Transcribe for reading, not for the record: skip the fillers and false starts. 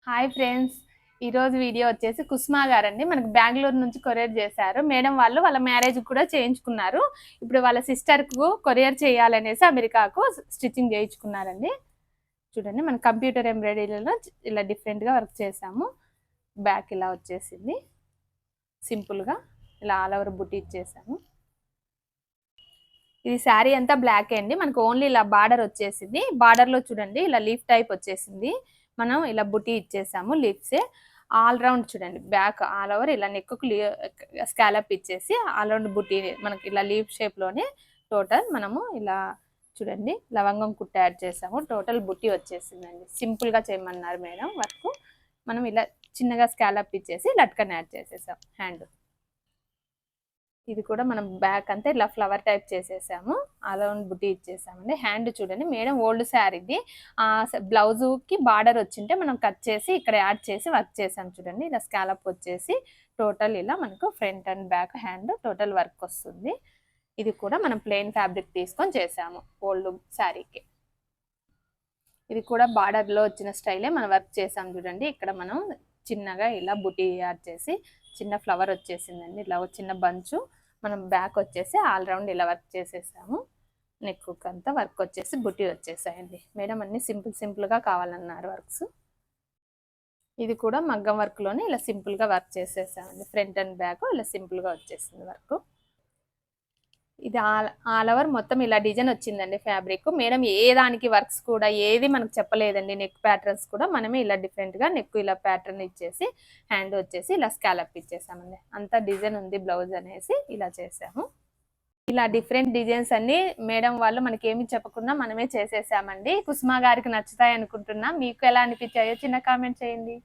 Hi friends. ఈరోజు video వచ్చేసి కుస్మా గారండి మనకు బెంగళూరు నుంచి కొరియర్ చేశారు. మేడం వాళ్ళు వాళ్ళ మ్యారేజ్ కూడా చేయించుకున్నారు. ఇప్పుడు వాళ్ళ సిస్టర్కు కొరియర్ చేయాలనేసి అమెరికాకు స్టిచ్చింగ్ చేయించుకున్నారండి. చూడండి మన కంప్యూటర్ ఎంబ్రాయిడరీలో ఇలా డిఫరెంట్గా వర్క్ చేసాము. బ్యాక్ ఇలా వచ్చేసింది సింపుల్గా, ఇలా ఆల్ ఓవర్ బుట్టి ఇచ్చేసాము. ఇది శారీ అంతా బ్లాక్ అండి. మనకు ఓన్లీ ఇలా బార్డర్ వచ్చేసింది. బార్డర్లో చూడండి ఇలా లీఫ్ టైప్ వచ్చేసింది. మనం ఇలా బుటీ ఇచ్చేసాము లీవ్సే. ఆల్ రౌండ్ చూడండి బ్యాక్ ఆల్ ఓవర్ ఇలా నెక్కు స్కాలప్ ఇచ్చేసి ఆల్ రౌండ్ బుటీ మనకి ఇలా లీఫ్ షేప్లోనే టోటల్ మనము ఇలా చూడండి లవంగం కుట్ట యాడ్ చేసాము. టోటల్ బుట్టి వచ్చేసిందండి. సింపుల్గా చేయమన్నారు మేడం వర్క్. మనం ఇలా చిన్నగా స్కాలప్ ఇచ్చేసి లట్కన్ యాడ్ చేసేసాం హ్యాండ్. ఇది కూడా మనం బ్యాక్ అంతా ఇలా ఫ్లవర్ టైప్ చేసేసాము. అరౌండ్ బుట్టి ఇచ్చేసామండి. హ్యాండ్ చూడండి మేడం ఓల్డ్ శారీది బ్లౌజుకి బార్డర్ వచ్చింటే మనం కట్ చేసి ఇక్కడ యాడ్ చేసి వర్క్ చేసాం. చూడండి ఇలా స్కాలప్ వచ్చేసి టోటల్ ఇలా మనకు front and back hand total work వస్తుంది. ఇది కూడా మనం ప్లెయిన్ ఫ్యాబ్రిక్ తీసుకొని చేసాము ఓల్డ్ శారీకి. ఇది కూడా బార్డర్లో వచ్చిన స్టైలే మనం వర్క్ చేసాం. చూడండి ఇక్కడ మనం చిన్నగా ఇలా బుటీ యాడ్ చేసి చిన్న ఫ్లవర్ వచ్చేసిందండి. ఇలా చిన్న బంచు మనం బ్యాక్ వచ్చేసి ఆల్ రౌండ్ ఇలా వర్క్ చేసేసాము. నెక్ అంతా వర్క్ వచ్చేసి బుటీ వచ్చేసాయండి. మేడం అన్ని సింపుల్గా కావాలన్నారు వర్క్స్. ఇది కూడా మగ్గం వర్క్లోనే ఇలా సింపుల్గా వర్క్ చేసేసామండి. ఫ్రంట్ అండ్ బ్యాక్ ఇలా సింపుల్గా వచ్చేసింది వర్క్. ఇది ఆల్ ఓవర్ మొత్తం ఇలా డిజైన్ వచ్చిందండి ఫ్యాబ్రిక్. మేడం ఏ దానికి వర్క్స్ కూడా ఏది మనకు చెప్పలేదండి. నెక్ ప్యాటర్న్స్ కూడా మనమే ఇలా డిఫరెంట్గా నెక్ ఇలా ప్యాటర్న్ ఇచ్చేసి హ్యాండ్ వచ్చేసి ఇలా స్కాలప్ ఇచ్చేసామండి. అంతా డిజైన్ ఉంది బ్లౌజ్ అనేసి ఇలా చేసాము. ఇలా డిఫరెంట్ డిజైన్స్ అన్ని మేడం వాళ్ళు మనకి ఏమి చెప్పకుండా మనమే చేసేసామండి. కుసుమా గారికి నచ్చుతాయి అనుకుంటున్నా. మీకు ఎలా అనిపించాయో చిన్న కామెంట్ చేయండి.